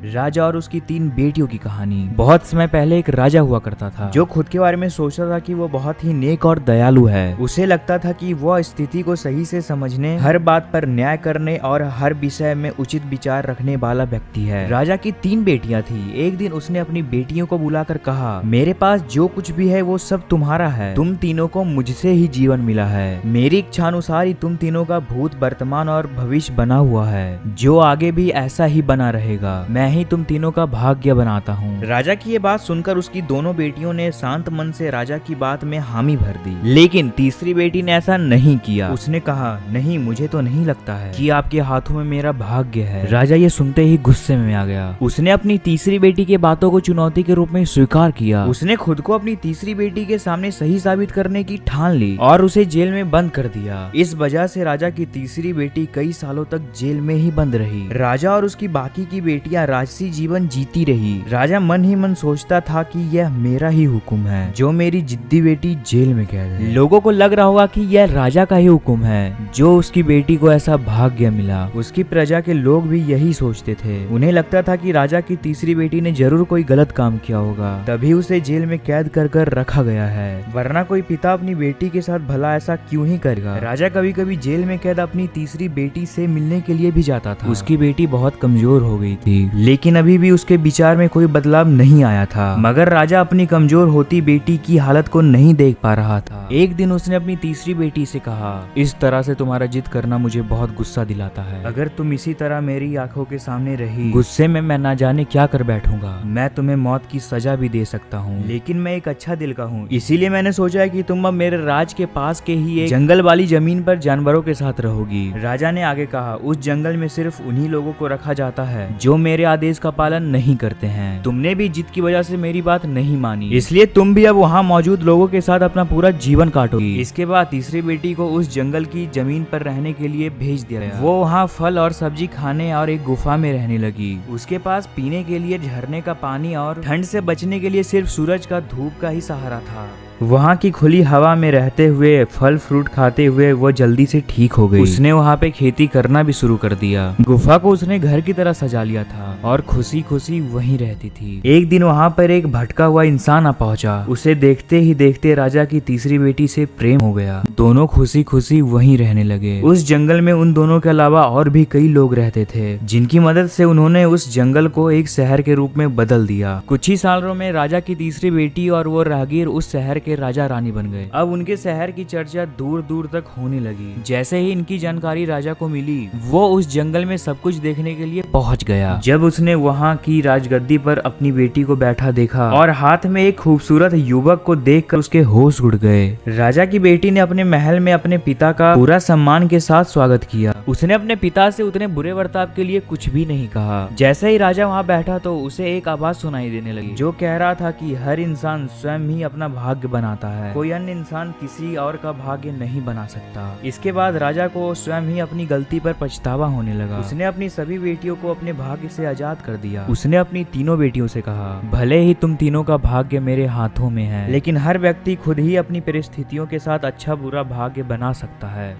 राजा और उसकी 3 बेटियों की कहानी। बहुत समय पहले एक राजा हुआ करता था जो खुद के बारे में सोचता था कि वो बहुत ही नेक और दयालु है। उसे लगता था कि वह स्थिति को सही से समझने, हर बात पर न्याय करने और हर विषय में उचित विचार रखने वाला व्यक्ति है। राजा की 3 बेटियां थी। एक दिन उसने अपनी बेटियों को बुलाकर कहा, मेरे पास जो कुछ भी है वो सब तुम्हारा है। तुम तीनों को मुझसे ही जीवन मिला है। मेरी इच्छानुसार ही तुम तीनों का भूत, वर्तमान और भविष्य बना हुआ है, जो आगे भी ऐसा ही बना रहेगा। मैं ही तुम तीनों का भाग्य बनाता हूँ। राजा की ये बात सुनकर उसकी दोनों बेटियों ने शांत मन से राजा की बात में हामी भर दी, लेकिन तीसरी बेटी ने ऐसा नहीं किया। उसने कहा, नहीं, मुझे तो नहीं लगता है कि आपके हाथों में मेरा भाग्य है। राजा ये सुनते ही गुस्से में आ गया। उसने अपनी तीसरी बेटी की बातों को चुनौती के रूप में स्वीकार किया। उसने खुद को अपनी तीसरी बेटी के सामने सही साबित करने की ठान ली और उसे जेल में बंद कर दिया। इस वजह से राजा की तीसरी बेटी कई सालों तक जेल में ही बंद रही। राजा और उसकी बाकी की बेटियां राजसी जीवन जीती रही। राजा मन ही मन सोचता था कि यह मेरा ही हुक्म है जो मेरी जिद्दी बेटी जेल में कैद है। लोगों को लग रहा होगा कि यह राजा का ही हुक्म है जो उसकी बेटी को ऐसा भाग्य मिला। उसकी प्रजा के लोग भी यही सोचते थे। उन्हें लगता था कि राजा की तीसरी बेटी ने जरूर कोई गलत काम किया होगा, तभी उसे जेल में कैद कर रखा गया है, वरना कोई पिता अपनी बेटी के साथ भला ऐसा क्यों ही करेगा। राजा कभी कभी जेल में कैद अपनी तीसरी बेटी से मिलने के लिए भी जाता था। उसकी बेटी बहुत कमजोर हो गई थी, लेकिन अभी भी उसके विचार में कोई बदलाव नहीं आया था। मगर राजा अपनी कमजोर होती बेटी की हालत को नहीं देख पा रहा था। एक दिन उसने अपनी तीसरी बेटी से कहा, इस तरह से तुम्हारा जिद करना मुझे बहुत गुस्सा दिलाता है। अगर तुम इसी तरह मेरी आंखों के सामने रही, गुस्से में मैं ना जाने क्या कर बैठूंगा। मैं तुम्हें मौत की सजा भी दे सकता हूँ, लेकिन मैं एक अच्छा दिल का हूँ, इसीलिए मैंने सोचा है कि तुम अब मेरे राज के पास के ही एक जंगल वाली जमीन पर जानवरों के साथ रहोगी। राजा ने आगे कहा, उस जंगल में सिर्फ उन्हीं लोगों को रखा जाता है जो मेरे आदेश का पालन नहीं करते हैं। तुमने भी जिद की वजह से मेरी बात नहीं मानी, इसलिए तुम भी अब वहाँ मौजूद लोगों के साथ अपना पूरा जीवन काटोगी। इसके बाद तीसरी बेटी को उस जंगल की जमीन पर रहने के लिए भेज दिया गया। वो वहाँ फल और सब्जी खाने और एक गुफा में रहने लगी। उसके पास पीने के लिए झरने का पानी और ठंड से बचने के लिए सिर्फ सूरज का धूप का ही सहारा था। वहाँ की खुली हवा में रहते हुए, फल फ्रूट खाते हुए वो जल्दी से ठीक हो गई। उसने वहाँ पे खेती करना भी शुरू कर दिया। गुफा को उसने घर की तरह सजा लिया था और खुशी खुशी वहीं रहती थी। एक दिन वहाँ पर एक भटका हुआ इंसान आ पहुँचा। उसे देखते ही देखते राजा की तीसरी बेटी से प्रेम हो गया। दोनों खुशी खुशी वहीं रहने लगे। उस जंगल में उन दोनों के अलावा और भी कई लोग रहते थे, जिनकी मदद से उन्होंने उस जंगल को एक शहर के रूप में बदल दिया। कुछ ही सालों में राजा की तीसरी बेटी और वो राहगीर उस शहर के राजा रानी बन गए। अब उनके शहर की चर्चा दूर दूर तक होने लगी। जैसे ही इनकी जानकारी राजा को मिली, वो उस जंगल में सब कुछ देखने के लिए पहुंच गया। जब उसने वहां की राजगद्दी पर अपनी बेटी को बैठा देखा और हाथ में एक खूबसूरत युवक को देखकर उसके होश उड़ गए। राजा की बेटी ने अपने महल में अपने पिता का पूरा सम्मान के साथ स्वागत किया। उसने अपने पिता से उतने बुरे बर्ताव के लिए कुछ भी नहीं कहा। जैसे ही राजा वहाँ बैठा तो उसे एक आवाज सुनाई देने लगी जो कह रहा था कि हर इंसान स्वयं ही अपना भाग्य बनाता है, कोई अन्य इंसान किसी और का भाग्य नहीं बना सकता। इसके बाद राजा को स्वयं ही अपनी गलती पर पछतावा होने लगा। उसने अपनी सभी बेटियों को अपने भाग्य से आजाद कर दिया। उसने अपनी तीनों बेटियों से कहा, भले ही तुम तीनों का भाग्य मेरे हाथों में है, लेकिन हर व्यक्ति खुद ही अपनी परिस्थितियों के साथ अच्छा बुरा भाग्य बना सकता है।